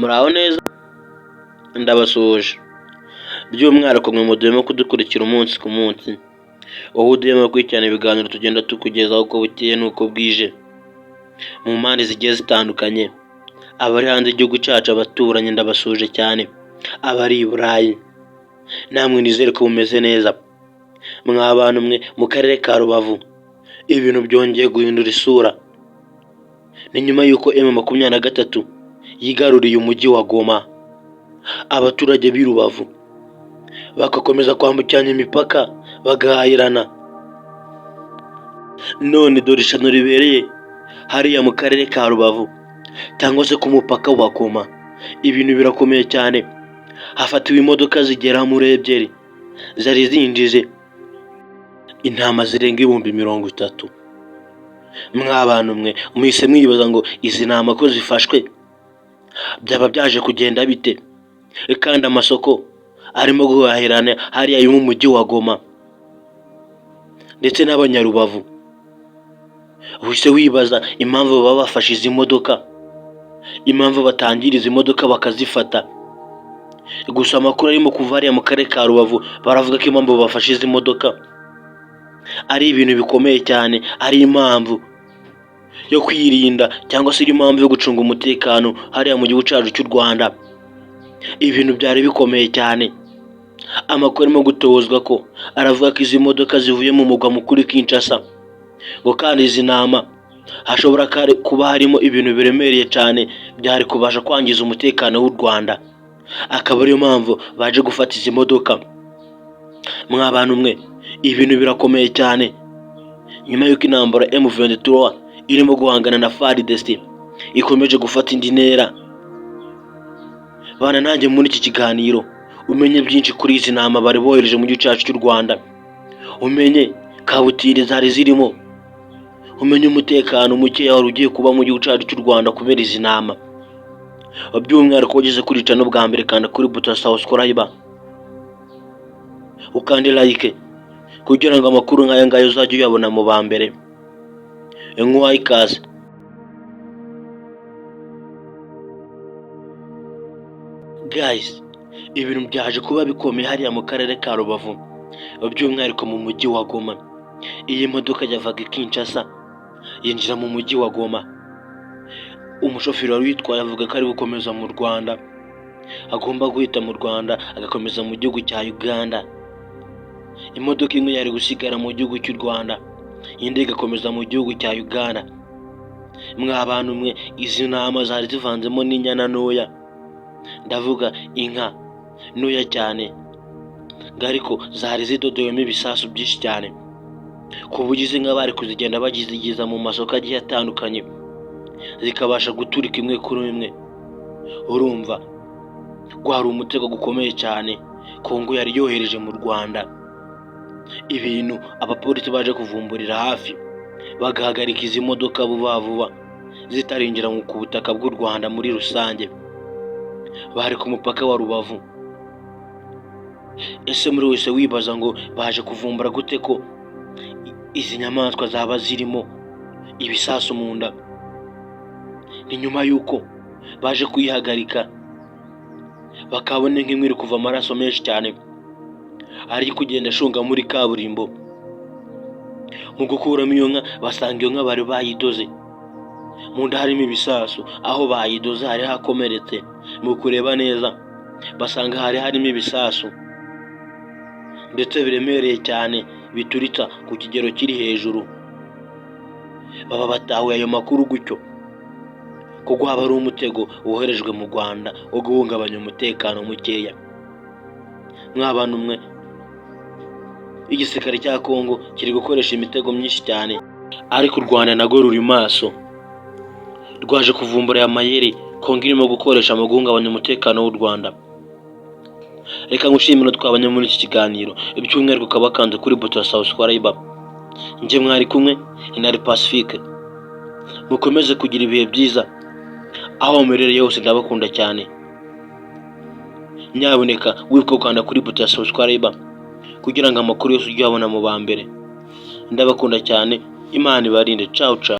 Muraho neza ndabasuhuje by'umwihariko mwe mudahwema kudukurikira umunsi ku munsi, wowe udahwema gukurikirana ibiganiro tugenda tukugezaho uko bukeye n'uko bwije mu mpande zigiye zitandukanye, abari hanze y'igihugu cyacu, abaturanyi ndabasuhuje cyane, abari i Burayi namwe nizere ko mumeze neza. Mwa bantu mwe mu karere ka Rubavu ibintu byongeye guhindura isura, ni nyuma y'uko M23 yigaruriye umujyi wa Goma. Abaturage b'i Rubavu bagakomeza kwambukiranya imipaka bagahahirana, none dore ishano ribereye hariya mu karere ka Rubavu cyangwa se ku mupaka wa Goma. Ibintu birakomeye cyane, hafatiwe imodoka zigera muri 2 zari zinjije intama zirenga 30,000. Mwa bantu mwe muhise mwibaza ngo izi ntama ko zifashwe byaba byaje kugenda bite, kandi amasoko arimo guhahirana hariya yo mu mujyi wa Goma ndetse n'abanyarubavu. Uhise wibaza impamvu baba bafashe izi modoka, impamvu batangira izi modoka bakazifata. Gusa amakuru arimo kuva hariya mu karere ka Rubavu baravuga ko impamvu bafashe izi modoka ari ibintu bikomeye cyane, ari impamvu yo kwirinda cyangwa se impamvu yo gucunga umutekano hariya mu gihugu cyacu cy'u Rwanda. Ibintu byari bikomeye cyane, amakuru arimo gutozwa ko aravuga ko izi modoka zivuye mu mugwa mukuru Kinshasa, ngo kandi izi ntama hashobora kuba harimo ibintu biremereye cyane byari kubasha kwangiza umutekano w'u Rwanda, akaba ariyo mpamvu baje gufata izi modoka. Mwa bantu mwe ibintu birakomeye cyane, nyuma y'uko intambara M23 irimo guhangana na FARDC ikomeje gufata indi ntera. Bana nanjye muri iki kiganiro umenye byinshi kuri izi ntama bari bohereje mu gihugu cyacu cy'u Rwanda, umenye kabutire zari zirimo, umenye umutekano muke wari ugiye kuba mu gihugu cyacu cy'u Rwanda kubera izi ntama. By'umwihariko ugeze kuri channel bwa mbere kandi kuri buto subscribe ukande like kugira ngo amakuru nk'aya ngaya uzajye uyabona mu ba mbere. Enkwa ikaze. Guys, ibintu byaje kuba bikomeye hariya mu karere ka Rubavu, by'umwihariko mu mujyi wa Goma. Iyi modoka yavaga i Kinshasa yinjira mu mujyi wa Goma. Umushoferi wari witwaye avuga ko ari gukomeza mu Rwanda, agomba guhita mu Rwanda agakomeza mu gihugu cya Uganda. Imodoka imwe yari gusigara mu gihugu cy'u Rwanda, indi igakomeza mu gihugu cya Uganda. Mwa bantu mwe izi ntama zari zivanzemo n'inyana ntoya, ndavuga inka ntoya cyane, ariko zari zidodewemo ibisasu byinshi cyane ku buryo izi nka bari kuzigenda bagizigiza mu masoko agiye atandukanye, zikabasha guturika imwe kuri imwe. Urumva gwari umutego gukomeye cyane Kongo yari yohereje mu Rwanda. Ibintu abapolisi baje kuvumburira hafi bagahagarika izi modoka vuba vuba zitarinjira ku butaka bw'u Rwanda muri rusange. Bari ku mupaka wa Rubavu. Ese muri wese wibaza ngo baje kuvumbura gute ko izi nyamaswa zaba zirimo ibisasu mu nda? Ni nyuma y'uko baje kuyihagarika bakabona nk'imwe iri kuva amaraso menshi cyane ari kugenda ashunga muri kaburimbo. Mu gukuramo iyo nka basanga iyo nka bari bayidoze mu nda harimo ibisasu, aho bayidoze hari hakomeretse. Mu kureba neza basanga hari harimo ibisasu ndetse biremereye cyane bituritsa ku kigero kiri hejuru. Baba batahuye ayo makuru gutyo ko gwaba ari umutego woherejwe mu Rwanda wo guhungabanya umutekano mukeya. Mwa bantu mwe igisirikare cya Kongo kiri gukoresha imitego myinshi cyane, ariko u Rwanda nago ruri maso, rwaje kuvumbura aya mayeri Kongo irimo gukoresha mu guhungabanya umutekano w'u Rwanda. Reka ngushimire twabanye muri iki kiganiro, by'umwihariko kabakanze kuri buto subscribe. Nje mwari kumwe Inari Pacifique, mukomeze kugira ibihe byiza aho mumerereye hose, ndabakunda cyane. Nyaboneka wibuke gukanda kuri buto subscribe kugira ngo amakuru yose ujye abona mu ba mbere. Ndabakunda cyane, Imana ibarinde. Ciao ciao.